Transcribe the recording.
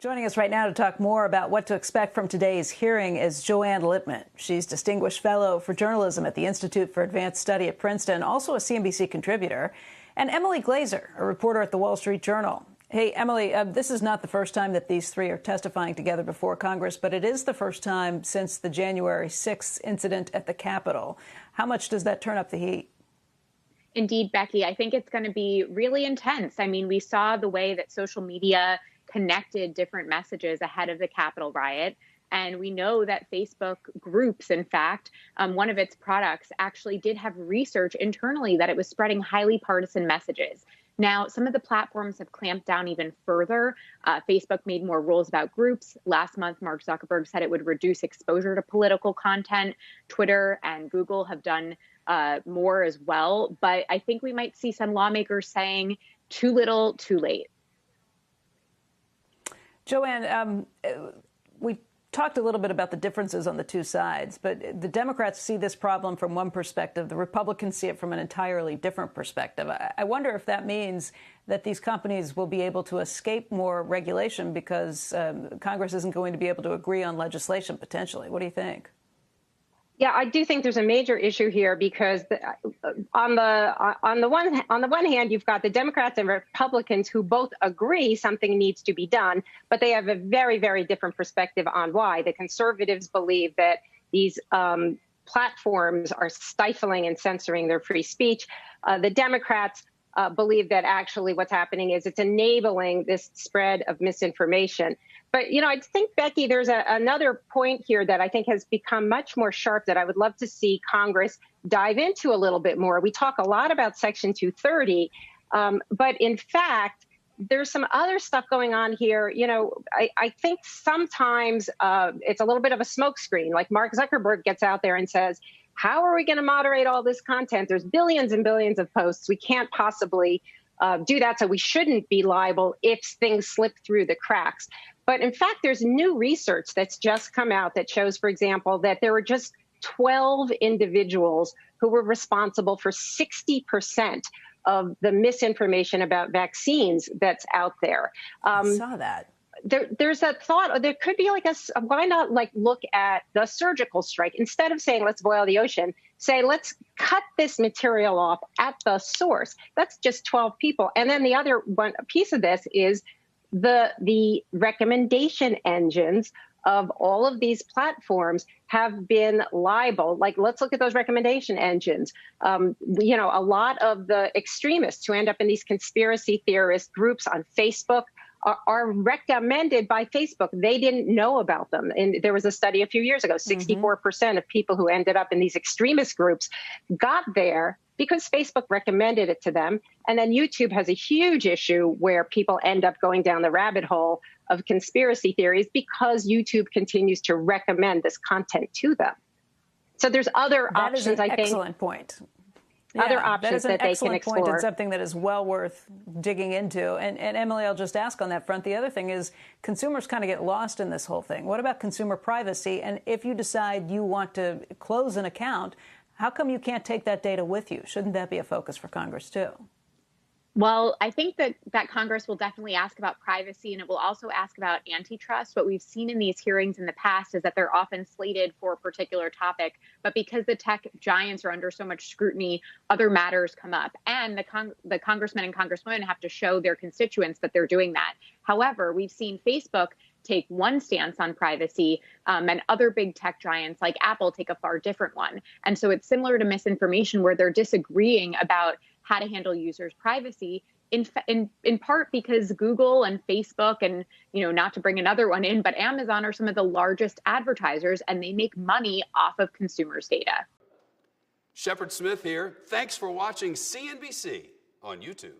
Joining us right now to talk more about what to expect from today's hearing is Joanne Littman. She's Distinguished Fellow for Journalism at the Institute for Advanced Study at Princeton, also a CNBC contributor, and Emily Glazer, a reporter at the Wall Street Journal. Hey, Emily, this is not the first time that these three are testifying together before Congress, but it is the first time since the January 6th incident at the Capitol. How much does that turn up the heat? Indeed, Becky, I think it's going to be really intense. I mean, we saw the way that social media connected different messages ahead of the Capitol riot. And we know that Facebook groups, in fact, one of its products actually did have research internally that it was spreading highly partisan messages. Now, some of the platforms have clamped down even further. Facebook made more rules about groups. Last month, Mark Zuckerberg said it would reduce exposure to political content. Twitter and Google have done more as well. But I think we might see some lawmakers saying too little, too late. Joanne, we talked a little bit about the differences on the two sides, but the Democrats see this problem from one perspective. The Republicans see it from an entirely different perspective. I wonder if that means that these companies will be able to escape more regulation because Congress isn't going to be able to agree on legislation potentially. What do you think? Yeah, I do think there's a major issue here because on the one hand, you've got the Democrats and Republicans who both agree something needs to be done, but they have a very, very different perspective on why. The conservatives believe that these platforms are stifling and censoring their free speech. The Democrats believe that actually what's happening is it's enabling this spread of misinformation. But, you know, I think, Becky, there's another point here that I think has become much more sharp that I would love to see Congress dive into a little bit more. We talk a lot about Section 230, but in fact, there's some other stuff going on here. You know, I think sometimes it's a little bit of a smokescreen. Like Mark Zuckerberg gets out there and says, how are we going to moderate all this content? There's billions and billions of posts. We can't possibly do that. So we shouldn't be liable if things slip through the cracks. But in fact, there's new research that's just come out that shows, for example, that there were just 12 individuals who were responsible for 60% of the misinformation about vaccines that's out there. I saw that. There's that thought, there could be like why not like look at the surgical strike instead of saying, let's boil the ocean, say, let's cut this material off at the source. That's just 12 people. And then the other one piece of this is the recommendation engines of all of these platforms have been liable. Like, let's look at those recommendation engines. You know, a lot of the extremists who end up in these conspiracy theorist groups on Facebook are recommended by Facebook. They didn't know about them. And there was a study a few years ago, 64% of people who ended up in these extremist groups got there because Facebook recommended it to them. And then YouTube has a huge issue where people end up going down the rabbit hole of conspiracy theories because YouTube continues to recommend this content to them. So there's other options, I think. Excellent point. Other options that they can explore. That is an excellent point and something that is well worth digging into. And Emily, I'll just ask on that front. The other thing is consumers kind of get lost in this whole thing. What about consumer privacy? And if you decide you want to close an account, how come you can't take that data with you? Shouldn't that be a focus for Congress, too? Well, I think that Congress will definitely ask about privacy, and it will also ask about antitrust. What we've seen in these hearings in the past is that they're often slated for a particular topic, but because the tech giants are under so much scrutiny, other matters come up. And the congressmen and congresswomen have to show their constituents that they're doing that. However, we've seen Facebook take one stance on privacy and other big tech giants like Apple take a far different one. And so it's similar to misinformation where they're disagreeing about how to handle users' privacy, in part because Google and Facebook and, you know, not to bring another one in, but Amazon are some of the largest advertisers and they make money off of consumers' data. Shepard Smith here. Thanks for watching CNBC on YouTube.